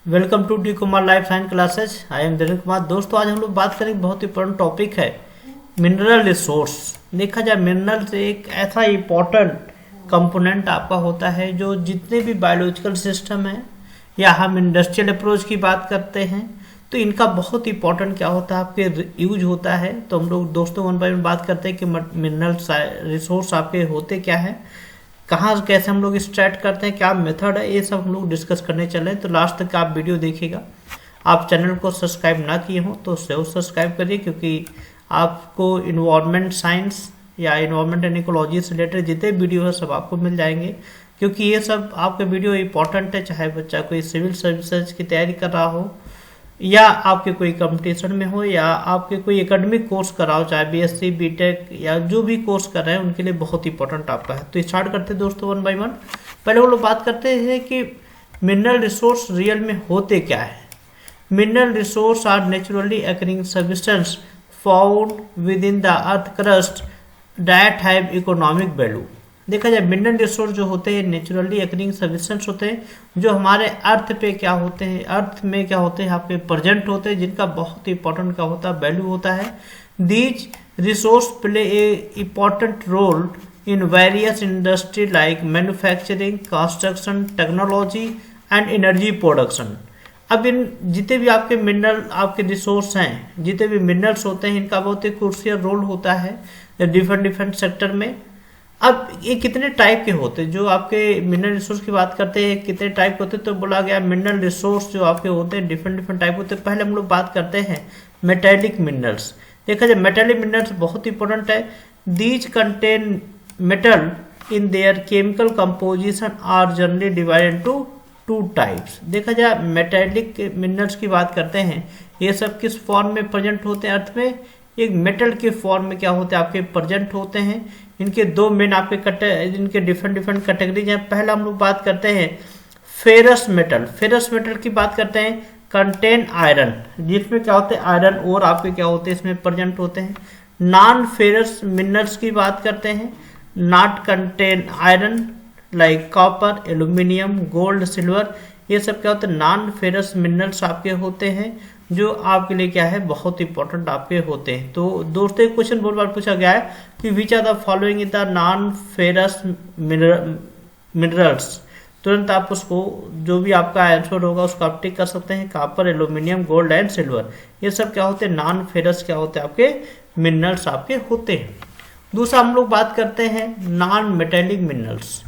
Welcome to D Kumar life science classes. I am Dilip Kumar. दोस्तों, आज हम लोग बात करेंगे, बहुत इंपॉर्टेंट टॉपिक है मिनरल रिसोर्स। देखा जाए, मिनरल एक ऐसा इंपॉर्टेंट कंपोनेंट आपका होता है जो जितने भी बायोलॉजिकल सिस्टम है या हम इंडस्ट्रियल अप्रोच की बात करते हैं तो इनका बहुत इंपॉर्टेंट क्या होता है, आपके यूज होता है। तो हम लोग दोस्तों वन बाय वन बात करते हैं कि मिनरल रिसोर्स आपके होते क्या है, कहाँ कैसे हम लोग स्टार्ट करते हैं, क्या मेथड है, ये सब हम लोग डिस्कस करने चले। तो लास्ट तक आप वीडियो देखिएगा। आप चैनल को सब्सक्राइब ना किए हो तो जरूर सब्सक्राइब करिए, क्योंकि आपको इन्वायरमेंट साइंस या इन्वायरमेंट एंड इकोलॉजी से रिलेटेड जितने वीडियो है सब आपको मिल जाएंगे, क्योंकि ये सब आपके वीडियो इंपॉर्टेंट है। चाहे बच्चा कोई सिविल सर्विसेज की तैयारी कर रहा हो या आपके कोई कंपटीशन में हो या आपके कोई एकेडमिक कोर्स कर रहा हो, चाहे बीएससी बीटेक या जो भी कोर्स कर रहे हैं, उनके लिए बहुत इंपॉर्टेंट आपका है। तो स्टार्ट करते हैं दोस्तों वन बाय वन। पहले वो लोग बात करते हैं कि मिनरल रिसोर्स रियल में होते क्या है। Mineral resource are naturally occurring substance found within the earth crust that have economic value. देखा जाए, मिनरल रिसोर्स जो होते हैं नेचुरली अकरिंग सब्सटेंस होते हैं जो हमारे अर्थ पे क्या होते हैं, अर्थ में क्या होते हैं, आपके प्रेजेंट होते हैं, जिनका बहुत इंपॉर्टेंट क्या होता है, वैल्यू होता है। These resource play a important role in various industry like manufacturing, construction, technology and energy production. अब इन जितने भी आपके मिनरल आपके रिसोर्स हैं, जितने भी मिनरल्स होते हैं, इनका बहुत ही क्रूशियल रोल होता है डिफरेंट सेक्टर में। अब ये कितने टाइप के होते हैं, जो आपके मिनरल रिसोर्स की बात करते हैं कितने टाइप के होते हैं, तो बोला गया मिनरल रिसोर्स जो आपके होते हैं डिफरेंट टाइप होते हैं। पहले हम लोग बात करते हैं मेटेलिक मिनरल्स। देखा जाए, मेटेलिक मिनरल्स बहुत इंपॉर्टेंट है। These contain metal in their chemical composition are generally divided into two types. देखा जाए, मेटेलिक मिनरल्स की बात करते हैं, ये सब किस फॉर्म में प्रेजेंट होते हैं अर्थ में, एक मेटल के फॉर्म में क्या होते हैं आपके प्रेजेंट होते हैं। इनके दो मेन आपके इनके डिफरेंट कैटेगरीज हैं। पहला हम लोग बात करते हैं फेरस मेटल। फेरस मेटल की बात करते हैं कंटेन आयरन, जिसमें क्या होते हैं आयरन और आपके क्या होते हैं इसमें प्रेजेंट होते हैं। नॉन फेरस मिनरल्स की बात करते हैं, not contain iron like copper, aluminium, gold, silver. ये सब क्या होते हैं नॉन फेरस मिनरल्स आपके होते हैं, जो आपके लिए क्या है बहुत इंपॉर्टेंट आपके होते हैं। तो दोस्तों, एक क्वेश्चन बहुत बार पूछा गया है कि which are the following in the non ferrous minerals. तुरंत आप उसको जो भी आपका आंसर होगा उसको आप टिक कर सकते हैं, copper, aluminium, gold and silver. ये सब क्या होते हैं नॉन फेरस क्या होते हैं आपके मिनरल्स आपके होते हैं। दूसरा हम लोग बात करते हैं non metallic minerals.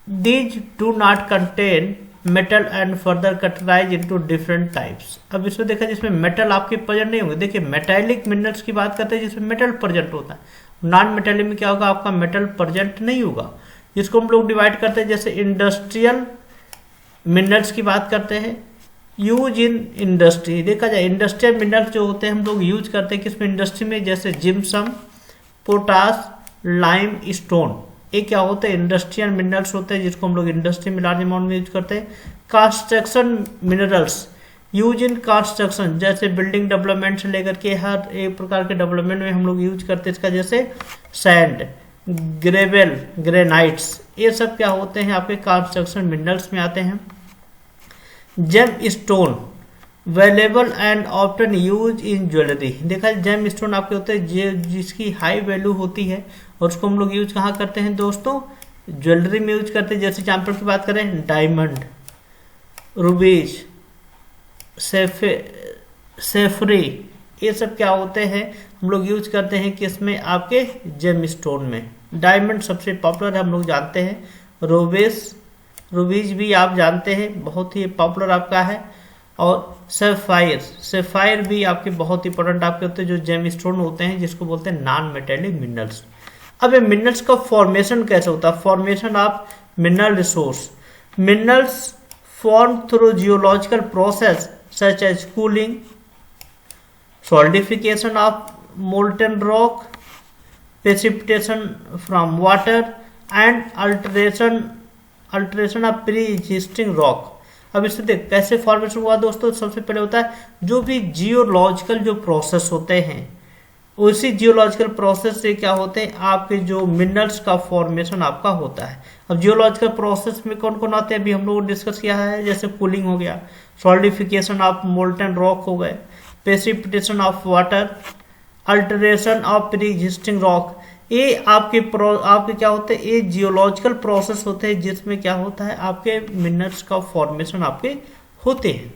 These do not contain metal and further categorise into different types. अब इसमें देखा जिसमें मेटल आपके प्रेजेंट नहीं होंगे। देखिए, मेटेलिक मिनरल्स की बात करते हैं जिसमें मेटल प्रेजेंट होता है। नॉन मेटेलिक में क्या होगा, आपका मेटल प्रेजेंट नहीं होगा। इसको हम लोग डिवाइड करते हैं, जैसे इंडस्ट्रियल मिनरल्स की बात करते हैं, यूज इन इंडस्ट्री। देखा जाए, इंडस्ट्रियल मिनरल्स जो होते हैं हम लोग यूज करते हैं किसमें, इंडस्ट्री में, जैसे जिप्सम, पोटास, लाइम स्टोन। ये क्या होते हैं इंडस्ट्रियल मिनरल्स होते हैं, जिसको हम लोग इंडस्ट्री में लार्ज अमाउंट में यूज करते हैं। Construction minerals use in construction, जैसे बिल्डिंग डेवलपमेंट से लेकर के हर एक प्रकार के डेवलपमेंट में हम लोग यूज करते हैं इसका, जैसे सैंड, ग्रेवेल, ग्रेनाइट्स। ये सब क्या होते हैं आपके कंस्ट्रक्शन मिनरल्स में आते हैं। Gemstone valuable and often use in jewellery. देखा, जेम स्टोन आपके होते हैं जिसकी हाई वैल्यू होती है और उसको हम लोग यूज कहाँ करते हैं दोस्तों, ज्वेलरी में यूज करते हैं। जैसे एग्जाम्पल की बात करें, डायमंड, रूबीज, सेफरी, ये सब क्या होते हैं हम लोग यूज करते हैं किसमें, आपके जेम स्टोन में। डायमंड सबसे पॉपुलर हम लोग जानते हैं। रूबीज भी आप जानते हैं, बहुत ही पॉपुलर आपका है। और सेफायर भी आपके बहुत इंपॉर्टेंट आपके होते हैं, जो जेम स्टोन होते हैं, जिसको बोलते हैं नॉन मेटेलिक मिनरल्स। अब ये मिनरल्स का फॉर्मेशन कैसे होता है, formation of mineral resource. Minerals form through geological process such as cooling, solidification of molten rock, precipitation from water and alteration of pre-existing rock। अब इससे देख कैसे फॉर्मेशन हुआ दोस्तों। सबसे पहले होता है जो भी जियोलॉजिकल जो प्रोसेस होते हैं उसी जियोलॉजिकल प्रोसेस से क्या होते हैं आपके जो मिनरल्स का फॉर्मेशन आपका होता है। अब जियोलॉजिकल प्रोसेस में कौन कौन आते हैं अभी हम लोग डिस्कस किया है, जैसे कूलिंग हो गया, सॉलिडिफिकेशन ऑफ मोल्टन रॉक हो गए, precipitation of water, alteration of pre existing rock. ये आपके क्या होते हैं, ये जियोलॉजिकल प्रोसेस होते हैं जिसमें क्या होता है आपके मिनरल्स का फॉर्मेशन आपके होते हैं।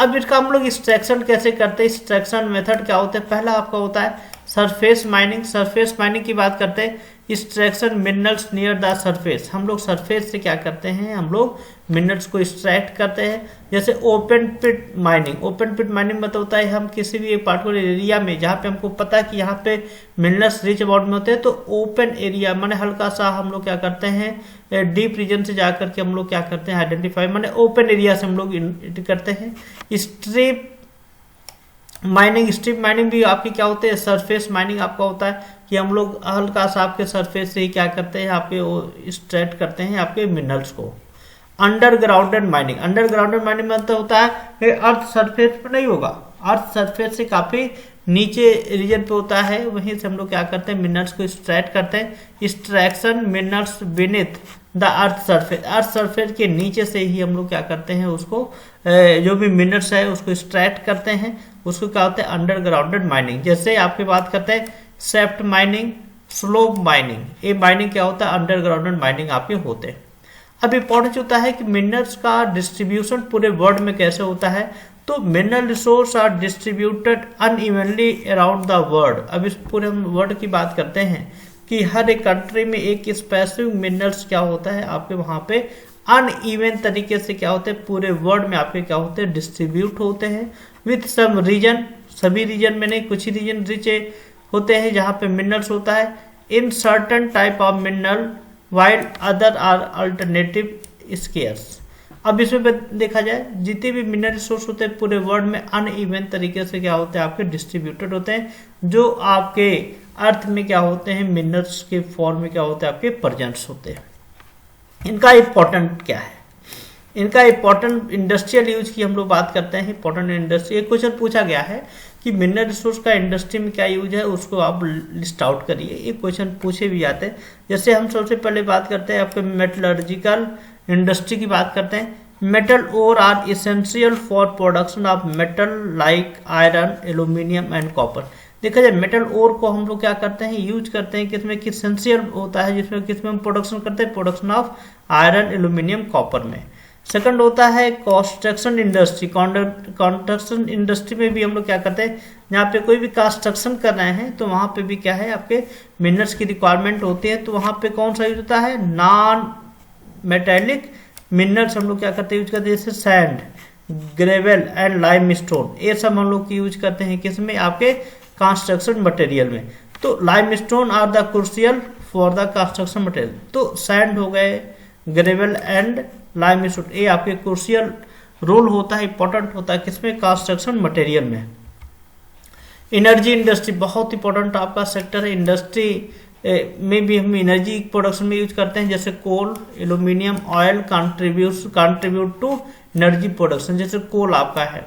अब इसका हम लोग एक्सट्रैक्शन कैसे करते हैं, एक्सट्रैक्शन मेथड क्या होता है, पहला आपका होता है सरफेस माइनिंग। सरफेस माइनिंग की बात करते हैं, extraction minerals near the surface. हम लोग सरफेस से क्या करते हैं, हम लोग मिनरल्स को एक्सट्रैक्ट करते हैं। जैसे ओपन पिट माइनिंग, ओपन पिट माइनिंग मतलब होता है हम किसी भी एक पार्टिकुलर एरिया में जहाँ पे हमको पता है कि यहाँ पे मिनरल्स रिच अबाउट में होते हैं, तो ओपन एरिया माने हल्का सा हम लोग क्या करते हैं, डीप रीजन से जाकर के हम लोग क्या करते हैं आइडेंटिफाई, माने ओपन एरिया से हम लोग करते हैं। स्ट्रिप माइनिंग, स्ट्रिप माइनिंग भी आपकी क्या होते हैं, सरफेस माइनिंग आपका होता है कि हम लोग हल्का सा आपके सरफेस से ही क्या करते हैं आपके एक्सट्रैक्ट करते हैं आपके मिनरल्स को। अंडरग्राउंडेड माइनिंग, अंडरग्राउंडेड माइनिंग मतलब होता है कि अर्थ सरफेस पे नहीं होगा, अर्थ सरफेस से काफी नीचे रीजन पे होता है, वहीं से हम लोग क्या करते हैं मिनरल्स को एक्सट्रैक्ट करते हैं। Extraction minerals beneath the earth surface, earth surface के नीचे से ही हम लोग क्या करते हैं उसको जो भी मिनरल्स है उसको एक्सट्रैक्ट करते हैं, उसको क्या होता है अंडरग्राउंडेड माइनिंग। जैसे आपकी बात करते हैं शेफ्ट माइनिंग, स्लोप माइनिंग, ये माइनिंग क्या होता है अंडरग्राउंडेड माइनिंग आपके होते हैं। अब इम्पोर्टेंट होता है कि मिनरल्स का डिस्ट्रीब्यूशन पूरे वर्ल्ड में कैसे होता है, तो mineral resource are distributed unevenly around the world. अब इस पूरे हम वर्ल्ड की बात करते हैं कि हर एक कंट्री में एक स्पेसिफिक मिनरल्स क्या होता है आपके वहां पे अनइवन तरीके से क्या होते हैं पूरे वर्ल्ड में आपके क्या होते हैं डिस्ट्रीब्यूट होते हैं विथ सम रीजन, सभी रीजन में नहीं, कुछ ही रीजन रिच होते हैं जहां पे मिनरल्स होता है in certain type of mineral while other are alternative scarce. अब इसमें देखा जाए जितने भी मिनरल रिसोर्स होते हैं पूरे वर्ल्ड में अनइवन तरीके से क्या होते हैं आपके डिस्ट्रीब्यूटेड होते हैं, जो आपके अर्थ में क्या होते हैं मिनरल्स के फॉर्म में क्या होते हैं आपके प्रेजेंट्स होते हैं। इनका इंपॉर्टेंट क्या है, इनका इंपॉर्टेंट इंडस्ट्रियल यूज की हम लोग बात करते हैं। इंपॉर्टेंट इंडस्ट्री, एक क्वेश्चन पूछा गया है कि मिनरल रिसोर्स का इंडस्ट्री में क्या यूज है, उसको आप लिस्ट आउट करिए। ये क्वेश्चन पूछे भी जाते हैं। जैसे हम सबसे पहले बात करते हैं आपके मेटलर्जिकल इंडस्ट्री की बात करते हैं। Metal ore are essential for production of metal like iron, aluminium and copper. देखा जाए मेटल ओर को हम लोग क्या करते हैं यूज करते हैं किसमें, कि इसेंशियल होता है जिसमें किसमें हम प्रोडक्शन करते हैं, production of iron, aluminium, copper में। सेकंड होता है कंस्ट्रक्शन इंडस्ट्री, कंस्ट्रक्शन इंडस्ट्री में भी हम लोग क्या करते हैं जहाँ पे कोई भी कंस्ट्रक्शन कर रहे हैं तो वहां पे भी क्या है आपके मिनरल्स की रिक्वायरमेंट होती है, तो वहां पे कौन सा यूज होता है नॉन मेटेलिक मिनरल्स हम लोग क्या करते हैं यूज करते हैं, जैसे sand, gravel and lime stone, ये सब हम लोग यूज करते हैं किसमें आपके कंस्ट्रक्शन मटेरियल में। तो limestone are the crucial for the construction material, तो सैंड हो गए, ग्रेवल एंड लाइम स्टोन, ये आपके क्रूशियल रोल होता है, इंपॉर्टेंट होता है किसमें कंस्ट्रक्शन मटेरियल में। एनर्जी इंडस्ट्री बहुत इंपॉर्टेंट आपका सेक्टर है। इंडस्ट्री में भी हम एनर्जी प्रोडक्शन में यूज करते हैं, जैसे coal, aluminium, oil contribute to energy production. जैसे कोल आपका है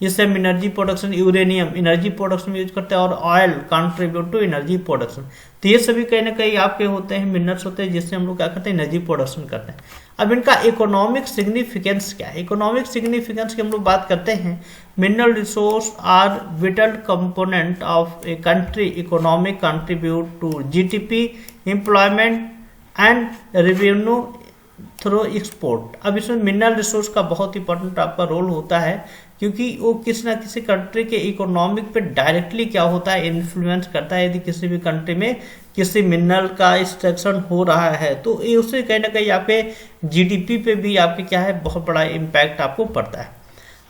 जिससे हम energy production, uranium energy production में यूज करते हैं, और oil contribute to energy production. तो ये सभी कहीं ना कहीं आपके होते हैं मिनरल्स होते हैं जिससे हम लोग क्या करते हैं एनर्जी प्रोडक्शन करते हैं। अब इनका इकोनॉमिक सिग्निफिकेंस क्या है, इकोनॉमिक सिग्निफिकेंस की हम लोग बात करते हैं। Mineral resource are vital component of a country economic, contribute to GDP, employment and revenue through export. अब इसमें मिनरल रिसोर्स का बहुत इंपॉर्टेंट आपका रोल होता है क्योंकि वो किसी ना किसी कंट्री के इकोनॉमिक पे डायरेक्टली क्या होता है इन्फ्लुएंस करता है। यदि किसी भी कंट्री में किसी मिनरल का एक्सट्रैक्शन हो रहा है तो ये उससे कहीं ना कहीं आपके जीडीपी पे भी आपके क्या है बहुत बड़ा इम्पैक्ट आपको पड़ता है।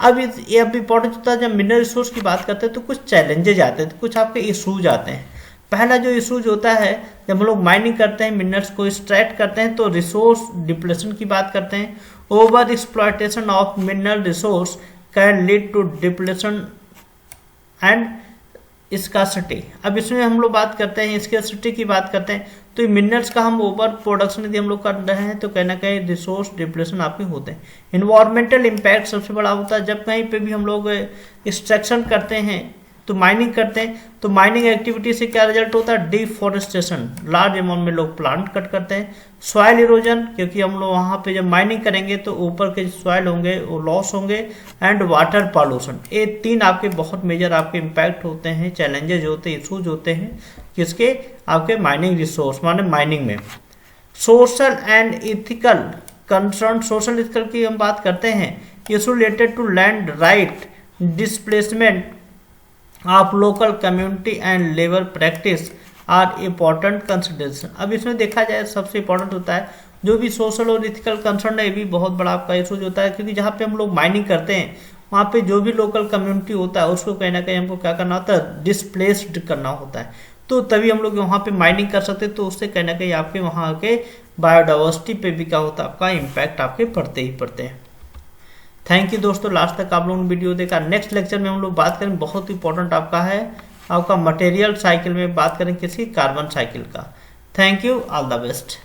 अब ये अब इंपॉर्टेंट होता है जब मिनरल रिसोर्स की बात करते हैं तो कुछ चैलेंजेज आते हैं, तो कुछ आपके इशूज आते हैं। पहला जो इशूज होता है जब हम लोग माइनिंग करते हैं मिनरल्स को एक्सट्रैक्ट करते हैं तो रिसोर्स डिप्लेशन की बात करते हैं। Over exploitation of mineral resource can lead to depletion and scarcity. अब इसमें हम लोग बात करते हैं स्कार्सिटी की बात करते हैं तो मिनरल्स का हम ओवर प्रोडक्शन यदि हम लोग कर रहे हैं तो कहीं ना कहीं रिसोर्स डिप्लेशन आपके होते हैं। इन्वायरमेंटल इम्पैक्ट सबसे बड़ा होता है जब कहीं पे भी हम लोग एक्सट्रैक्शन करते हैं तो माइनिंग करते हैं, तो माइनिंग एक्टिविटी से क्या रिजल्ट होता है, डिफॉरेस्टेशन, लार्ज अमाउंट में लोग प्लांट कट करते हैं। सॉइल इरोजन, क्योंकि हम लोग वहाँ पे जब माइनिंग करेंगे तो ऊपर के सॉइल होंगे वो लॉस होंगे। एंड वाटर पॉल्यूशन, ये 3 आपके बहुत मेजर आपके इम्पैक्ट होते हैं, चैलेंजेस होते हैं, इशूज होते हैं किसके, आपके माइनिंग रिसोर्स माने माइनिंग में। Social and ethical concern, social ethical की हम बात करते हैं, issue related to land right, displacement of local community and labour practice are important consideration. अब इसमें देखा जाए सबसे इम्पोर्टेंट होता है जो भी सोशल और इथिकल कंसर्न है, ये भी बहुत बड़ा आपका इशू होता है, क्योंकि जहाँ पे हम लोग माइनिंग करते हैं वहाँ पे जो भी लोकल कम्युनिटी होता है उसको कहीं ना कहीं हमको क्या करना होता है, डिस्प्लेस्ड करना होता है, तो तभी हम लोग वहाँ पे माइनिंग कर सकते हैं। तो उससे कहीं ना कहीं आपके वहाँ के बायोडाइवर्सिटी पे भी क्या होता है, आपका इम्पैक्ट आपके पड़ते ही पड़ते हैं। थैंक यू दोस्तों, लास्ट तक आप लोगों ने वीडियो देखा। नेक्स्ट लेक्चर में हम लोग बात करें, बहुत इंपॉर्टेंट आपका है, आपका मटेरियल साइकिल में बात करें किसी कार्बन साइकिल का। Thank you, all the best.